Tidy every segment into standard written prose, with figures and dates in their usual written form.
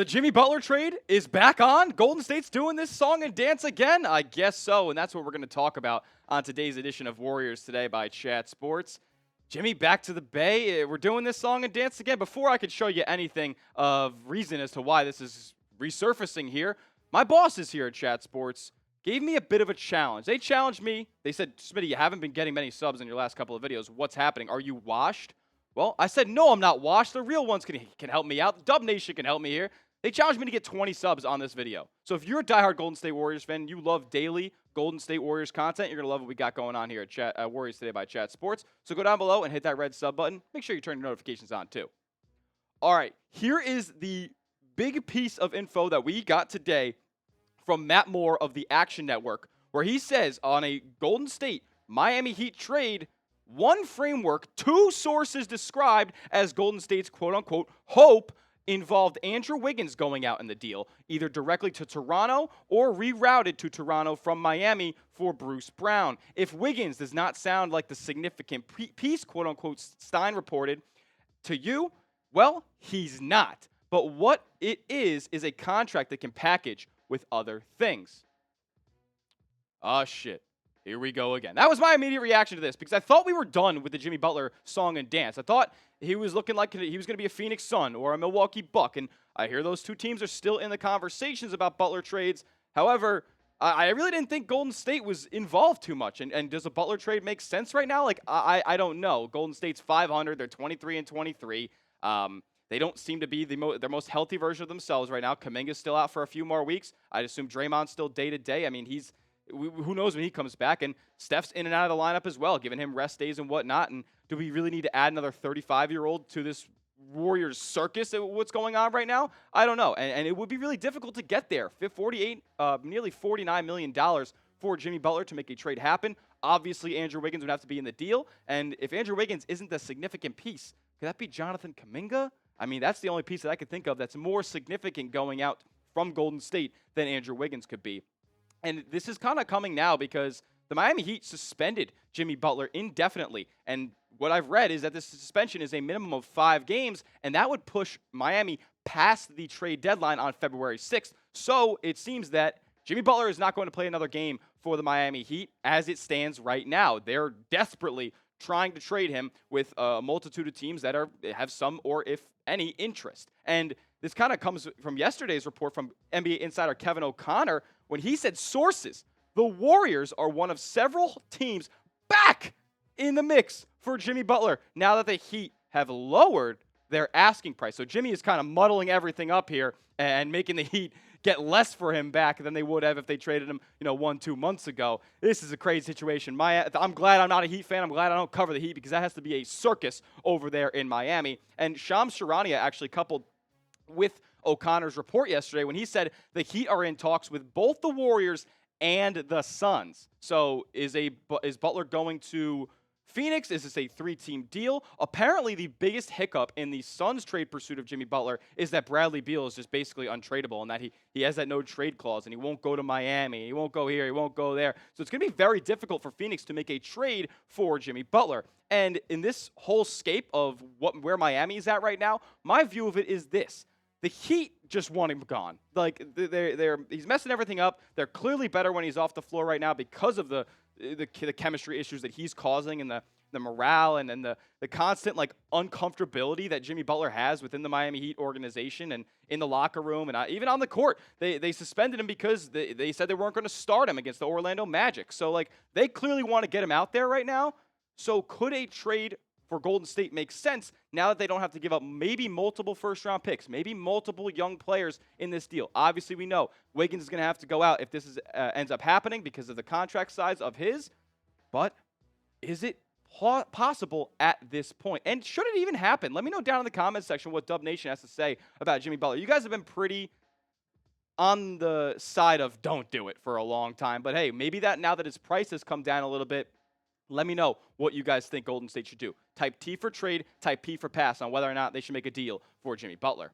The Jimmy Butler trade is back on. Golden State's doing this song and dance again? I guess so, and that's what we're going to talk about on today's edition of Warriors Today by Chat Sports. Jimmy, back to the Bay. We're doing this song and dance again. Before I could show you anything of reason as to why this is resurfacing here, my bosses here at Chat Sports gave me a bit of a challenge. They challenged me. They said, Smitty, you haven't been getting many subs in your last couple of videos. What's happening? Are you washed? Well, I said, no, I'm not washed. The real ones can help me out. Dub Nation can help me here. They challenged me to get 20 subs on this video. So if you're a diehard Golden State Warriors fan, you love daily Golden State Warriors content, you're going to love what we got going on here at Warriors Today by Chat Sports. So go down below and hit that red sub button. Make sure you turn your notifications on too. All right, here is the big piece of info that we got today from Matt Moore of the Action Network, where he says on a Golden State Miami Heat trade, one framework, two sources described as Golden State's quote-unquote hope involved Andrew Wiggins going out in the deal, either directly to Toronto or rerouted to Toronto from Miami for Bruce Brown. If Wiggins does not sound like the significant piece, quote-unquote, Stein reported to you, well, he's not. But what it is a contract that can package with other things. Oh, shit. Here we go again. That was my immediate reaction to this because I thought we were done with the Jimmy Butler song and dance. I thought he was looking like he was going to be a Phoenix Sun or a Milwaukee Buck, and I hear those two teams are still in the conversations about Butler trades. However, I really didn't think Golden State was involved too much. And does a Butler trade make sense right now? Like, I don't know. Golden State's 500. They're 23-23. They don't seem to be their most healthy version of themselves right now. Kuminga's still out for a few more weeks. I'd assume Draymond's still day-to-day. I mean, who knows when he comes back, and Steph's in and out of the lineup as well, giving him rest days and whatnot. And do we really need to add another 35-year-old to this Warriors circus? What's going on right now? I don't know, and it would be really difficult to get there. Nearly $49 million for Jimmy Butler to make a trade happen. Obviously, Andrew Wiggins would have to be in the deal, and if Andrew Wiggins isn't the significant piece, could that be Jonathan Kuminga? I mean, that's the only piece that I could think of that's more significant going out from Golden State than Andrew Wiggins could be. And this is kind of coming now because the Miami Heat suspended Jimmy Butler indefinitely. And what I've read is that this suspension is a minimum of 5 games, and that would push Miami past the trade deadline on February 6th. So it seems that Jimmy Butler is not going to play another game for the Miami Heat as it stands right now. They're desperately trying to trade him with a multitude of teams that have some or if any interest. And this kind of comes from yesterday's report from NBA insider Kevin O'Connor when he said sources, the Warriors are one of several teams back in the mix for Jimmy Butler now that the Heat have lowered their asking price. So Jimmy is kind of muddling everything up here and making the Heat get less for him back than they would have if they traded him, 1-2 months ago. This is a crazy situation. I'm glad I'm not a Heat fan. I'm glad I don't cover the Heat because that has to be a circus over there in Miami. And Shams Charania actually coupled with O'Connor's report yesterday when he said the Heat are in talks with both the Warriors and the Suns. So is Butler going to Phoenix? Is this a 3-team deal? Apparently, the biggest hiccup in the Suns trade pursuit of Jimmy Butler is that Bradley Beal is just basically untradeable and that he has that no trade clause and he won't go to Miami. He won't go here. He won't go there. So it's going to be very difficult for Phoenix to make a trade for Jimmy Butler. And in this whole scape of where Miami is at right now, my view of it is this. The Heat just want him gone. Like he's messing everything up. They're clearly better when he's off the floor right now because of the chemistry issues that he's causing and the morale and the constant uncomfortability that Jimmy Butler has within the Miami Heat organization and in the locker room and even on the court. They suspended him because they said they weren't going to start him against the Orlando Magic. So they clearly want to get him out there right now. So could a trade for Golden State makes sense now that they don't have to give up maybe multiple first-round picks, maybe multiple young players in this deal. Obviously, we know Wiggins is going to have to go out if this ends up happening because of the contract size of his. But is it possible at this point? And should it even happen? Let me know down in the comments section what Dub Nation has to say about Jimmy Butler. You guys have been pretty on the side of don't do it for a long time. But, hey, maybe that now that his price has come down a little bit, let me know what you guys think Golden State should do. Type T for trade, type P for pass on whether or not they should make a deal for Jimmy Butler.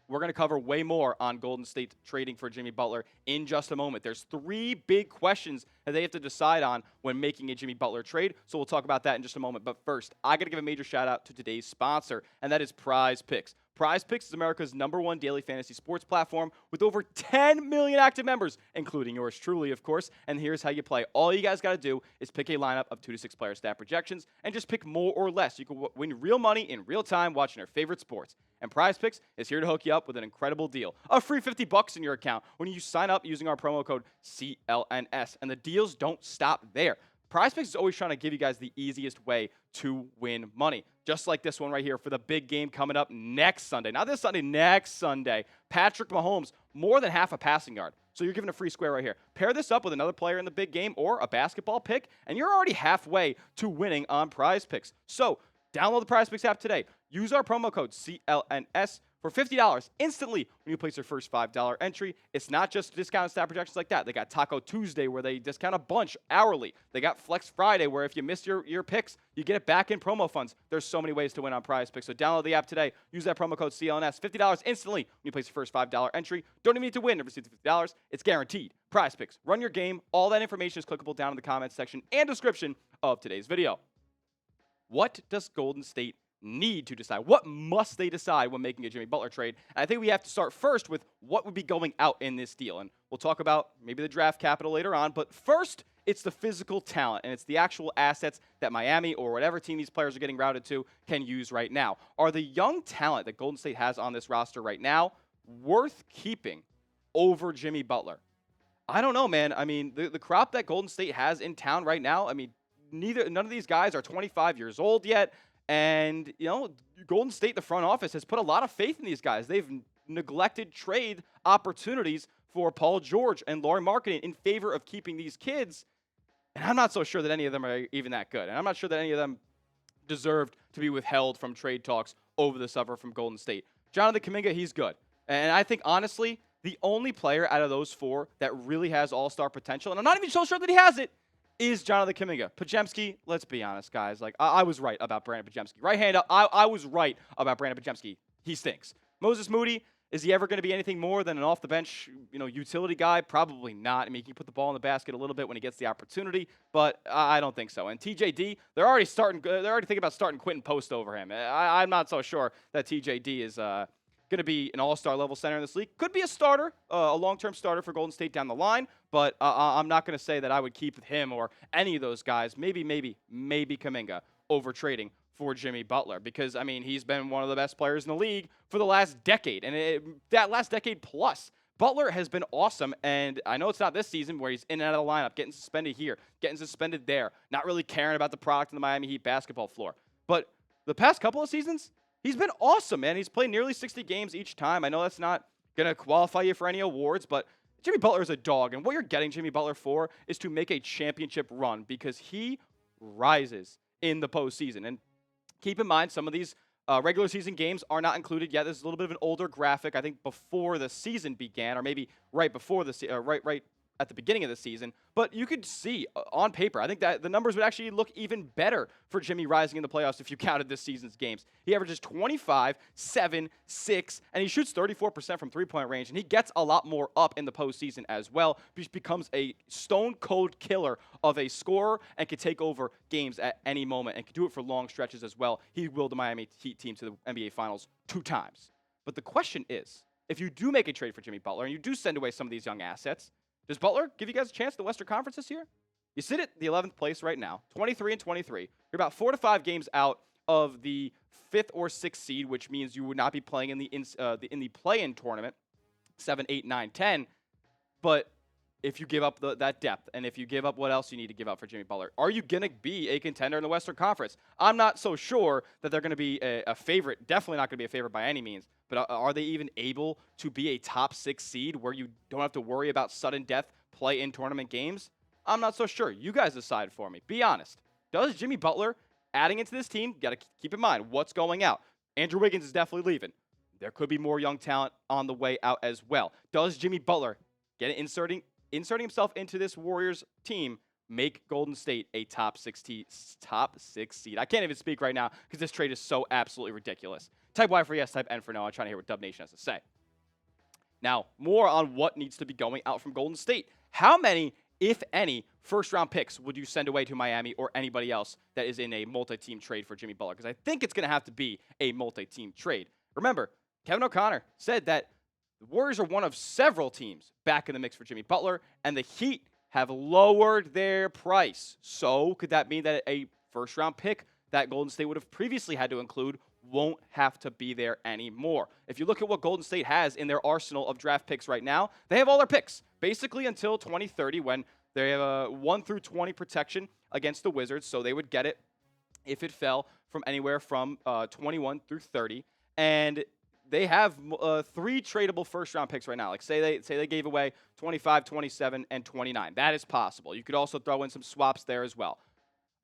We're going to cover way more on Golden State trading for Jimmy Butler in just a moment. There's 3 big questions that they have to decide on when making a Jimmy Butler trade. So we'll talk about that in just a moment. But first, I got to give a major shout out to today's sponsor, and that is Prize Picks. Prize Picks is America's #1 daily fantasy sports platform with over 10 million active members, including yours truly, of course. And here's how you play. All you guys got to do is pick a lineup of 2 to 6 player stat projections and just pick more or less. You can win real money in real time watching your favorite sports. And Prize Picks is here to hook you up with an incredible deal. A free $50 in your account when you sign up using our promo code CLNS. And the deals don't stop there. Prize Picks is always trying to give you guys the easiest way to win money. Just like this one right here for the big game coming up next Sunday. Not this Sunday, next Sunday. Patrick Mahomes, more than half a passing yard. So you're given a free square right here. Pair this up with another player in the big game or a basketball pick, and you're already halfway to winning on Prize Picks. So download the Prize Picks app today. Use our promo code CLNS for $50 instantly when you place your first $5 entry. It's not just discounted stat projections like that. They got Taco Tuesday where they discount a bunch hourly. They got Flex Friday where if you miss your picks, you get it back in promo funds. There's so many ways to win on Prize Picks. So download the app today. Use that promo code CLNS. $50 instantly when you place your first $5 entry. Don't even need to win to receive the $50. It's guaranteed. Prize Picks. Run your game. All that information is clickable down in the comments section and description of today's video. What does Golden State need to decide? What must they decide when making a Jimmy Butler trade? And I think we have to start first with what would be going out in this deal. And we'll talk about maybe the draft capital later on. But first, it's the physical talent, and it's the actual assets that Miami or whatever team these players are getting routed to can use right now. Are the young talent that Golden State has on this roster right now worth keeping over Jimmy Butler? I don't know, man. I mean, the crop that Golden State has in town right now, I mean, none of these guys are 25 years old yet. And, Golden State, the front office, has put a lot of faith in these guys. They've neglected trade opportunities for Paul George and Lauri Markkanen in favor of keeping these kids. And I'm not so sure that any of them are even that good. And I'm not sure that any of them deserved to be withheld from trade talks over the summer from Golden State. Jonathan Kuminga, he's good. And I think, honestly, the only player out of those 4 that really has all-star potential, and I'm not even so sure that he has it, is Jonathan Kuminga. Podziemski, let's be honest, guys. Like, I was right about Brandon Podziemski. Right hand up, I was right about Brandon Podziemski. He stinks. Moses Moody, is he ever going to be anything more than an off-the-bench, utility guy? Probably not. I mean, he can put the ball in the basket a little bit when he gets the opportunity, but I don't think so. And TJD, they're already thinking about starting Quentin Post over him. I'm not so sure that TJD is going to be an all-star level center in this league. Could be a starter, a long-term starter for Golden State down the line, but I'm not going to say that I would keep him or any of those guys, maybe Kuminga, over trading for Jimmy Butler because, I mean, he's been one of the best players in the league for the last decade, and that last decade plus. Butler has been awesome, and I know it's not this season where he's in and out of the lineup, getting suspended here, getting suspended there, not really caring about the product in the Miami Heat basketball floor. But the past couple of seasons, he's been awesome, man. He's played nearly 60 games each time. I know that's not going to qualify you for any awards, but Jimmy Butler is a dog, and what you're getting Jimmy Butler for is to make a championship run because he rises in the postseason. And keep in mind, some of these regular season games are not included yet. This is a little bit of an older graphic, I think, before the season began, or maybe right before the right at the beginning of the season. But you could see on paper, I think that the numbers would actually look even better for Jimmy rising in the playoffs if you counted this season's games. He averages 25, 7, 6, and he shoots 34% from three-point range, and he gets a lot more up in the postseason as well. He becomes a stone-cold killer of a scorer and can take over games at any moment and can do it for long stretches as well. He willed the Miami Heat team to the NBA Finals 2 times. But the question is, if you do make a trade for Jimmy Butler and you do send away some of these young assets, does Butler give you guys a chance in the Western Conference this year? You sit at the 11th place right now, 23-23. You're about 4 to 5 games out of the 5th or 6th seed, which means you would not be playing in the play-in tournament, 7, 8, 9, 10. But if you give up that depth, and if you give up what else you need to give up for Jimmy Butler, are you going to be a contender in the Western Conference? I'm not so sure that they're going to be a favorite. Definitely not going to be a favorite by any means. But are they even able to be a top 6 seed where you don't have to worry about sudden death play-in tournament games? I'm not so sure. You guys decide for me. Be honest. Does Jimmy Butler adding into this team, got to keep in mind what's going out. Andrew Wiggins is definitely leaving. There could be more young talent on the way out as well. Does Jimmy Butler inserting himself into this Warriors team make Golden State a top 6 seed? I can't even speak right now because this trade is so absolutely ridiculous. Type Y for yes, type N for no. I'm trying to hear what Dub Nation has to say. Now, more on what needs to be going out from Golden State. How many if any, first-round picks would you send away to Miami or anybody else that is in a multi-team trade for Jimmy Butler? Because I think it's going to have to be a multi-team trade. Remember, Kevin O'Connor said that the Warriors are one of several teams back in the mix for Jimmy Butler, and the Heat have lowered their price. So could that mean that a first-round pick that Golden State would have previously had to include won't have to be there anymore? If you look at what Golden State has in their arsenal of draft picks right now, they have all their picks basically until 2030 when they have a 1 through 20 protection against the Wizards, so they would get it if it fell from anywhere from 21 through 30. And they have 3 tradable first-round picks right now. Like, say they gave away 25, 27, and 29. That is possible. You could also throw in some swaps there as well.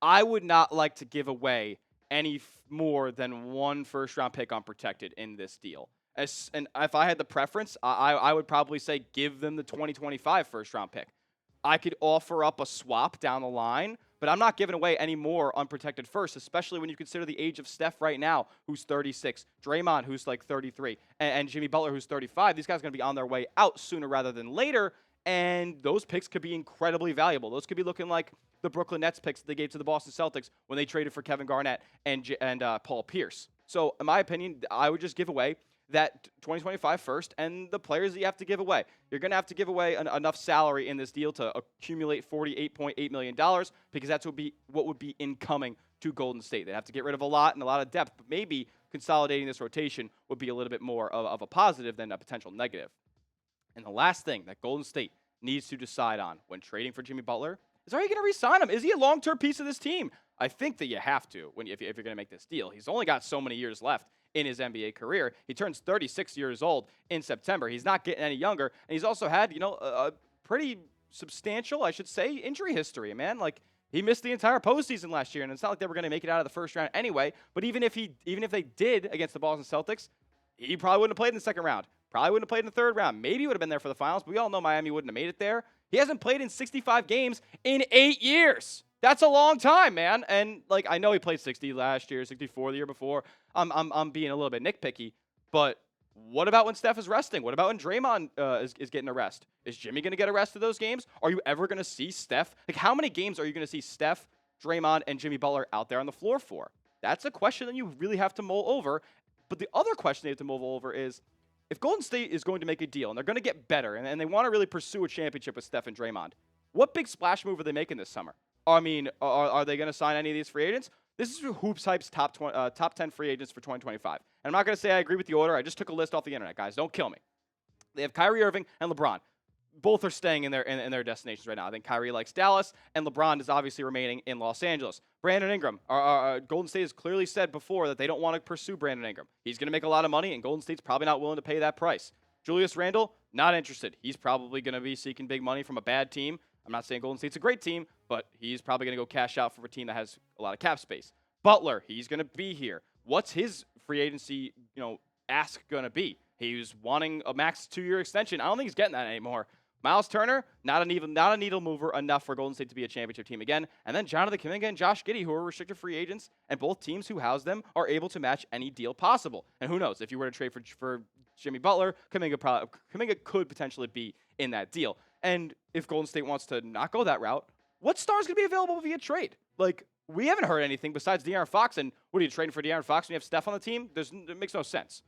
I would not like to give away any more than 1 first-round pick unprotected in this deal. And if I had the preference, I would probably say give them the 2025 first-round pick. I could offer up a swap down the line, but I'm not giving away any more unprotected first, especially when you consider the age of Steph right now, who's 36, Draymond, who's like 33, and Jimmy Butler, who's 35. These guys are going to be on their way out sooner rather than later, and those picks could be incredibly valuable. Those could be looking like the Brooklyn Nets picks that they gave to the Boston Celtics when they traded for Kevin Garnett and Paul Pierce. So, in my opinion, I would just give away that 2025 first and the players that you have to give away. You're going to have to give away enough salary in this deal to accumulate $48.8 million because that's what would be incoming to Golden State. They have to get rid of a lot and a lot of depth, but maybe consolidating this rotation would be a little bit more of a positive than a potential negative. And the last thing that Golden State needs to decide on when trading for Jimmy Butler is, are you going to re-sign him? Is he a long-term piece of this team? I think that you have to if you're going to make this deal. He's only got so many years left in his NBA career. He turns 36 years old in September. He's not getting any younger, and he's also had, a pretty substantial, I should say, injury history, man. Like, he missed the entire postseason last year, and it's not like they were going to make it out of the first round anyway. But even if they did against the Boston Celtics, he probably wouldn't have played in the second round. Probably wouldn't have played in the third round. Maybe he would have been there for the finals, but we all know Miami wouldn't have made it there. He hasn't played in 65 games in 8 years. That's a long time, man. And I know he played 60 last year, 64 the year before. I'm being a little bit nitpicky, but what about when Steph is resting? What about when Draymond is getting a rest? Is Jimmy going to get a rest of those games? Are you ever going to see Steph? How many games are you going to see Steph, Draymond, and Jimmy Butler out there on the floor for? That's a question that you really have to mull over. But the other question they have to mull over is, if Golden State is going to make a deal and they're going to get better and they want to really pursue a championship with Steph and Draymond, what big splash move are they making this summer? I mean, are they going to sign any of these free agents? This is Hoops Hype's top 10 free agents for 2025. And I'm not going to say I agree with the order. I just took a list off the internet, guys. Don't kill me. They have Kyrie Irving and LeBron. Both are staying in their destinations right now. I think Kyrie likes Dallas, and LeBron is obviously remaining in Los Angeles. Brandon Ingram. Golden State has clearly said before that they don't want to pursue Brandon Ingram. He's going to make a lot of money, and Golden State's probably not willing to pay that price. Julius Randle, not interested. He's probably going to be seeking big money from a bad team. I'm not saying Golden State's a great team, but he's probably going to go cash out for a team that has a lot of cap space. Butler, he's going to be here. What's his free agency, ask going to be? He was wanting a max 2-year extension. I don't think he's getting that anymore. Miles Turner, not a needle mover enough for Golden State to be a championship team again. And then Jonathan Kuminga and Josh Giddey, who are restricted free agents, and both teams who house them are able to match any deal possible. And who knows, if you were to trade for Jimmy Butler, Kuminga could potentially be in that deal. And if Golden State wants to not go that route, what star's going to be available via trade? We haven't heard anything besides De'Aaron Fox. And what are you trading for De'Aaron Fox when you have Steph on the team? It makes no sense.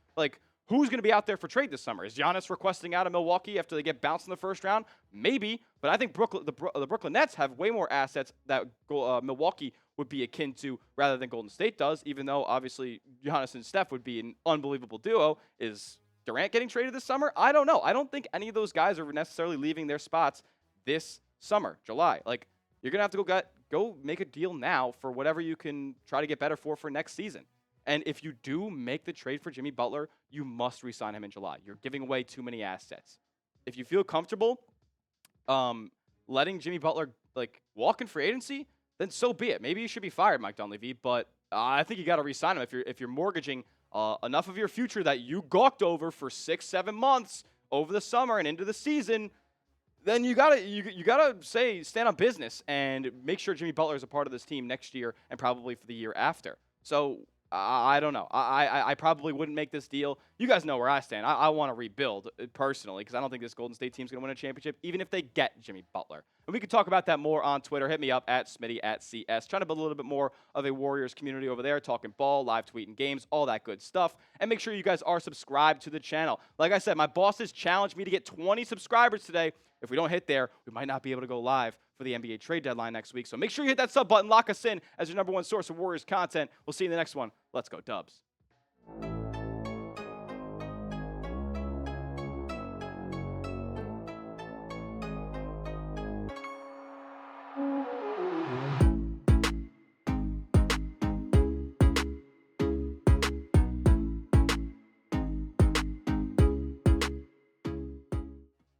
Who's going to be out there for trade this summer? Is Giannis requesting out of Milwaukee after they get bounced in the first round? Maybe, but I think the Brooklyn Nets have way more assets that Milwaukee would be akin to rather than Golden State does, even though obviously Giannis and Steph would be an unbelievable duo. Is Durant getting traded this summer? I don't know. I don't think any of those guys are necessarily leaving their spots this summer, July. You're going to have to go make a deal now for whatever you can try to get better for next season. And if you do make the trade for Jimmy Butler, you must re-sign him in July. You're giving away too many assets. If you feel comfortable letting Jimmy Butler walk in free agency, then so be it. Maybe you should be fired, Mike Dunleavy, but I think you got to re-sign him if you're mortgaging enough of your future that you gawked over for 6-7 months over the summer and into the season. Then you gotta stand on business and make sure Jimmy Butler is a part of this team next year and probably for the year after. So I don't know. I probably wouldn't make this deal. You guys know where I stand. I want to rebuild personally because I don't think this Golden State team's going to win a championship even if they get Jimmy Butler. And we can talk about that more on Twitter. Hit me up at Smitty at CS. Trying to build a little bit more of a Warriors community over there, talking ball, live tweeting games, all that good stuff. And make sure you guys are subscribed to the channel. Like I said, my bosses challenged me to get 20 subscribers today. If we don't hit there, we might not be able to go live for the NBA trade deadline next week. So make sure you hit that sub button, lock us in as your #1 source of Warriors content. We'll see you in the next one. Let's go Dubs.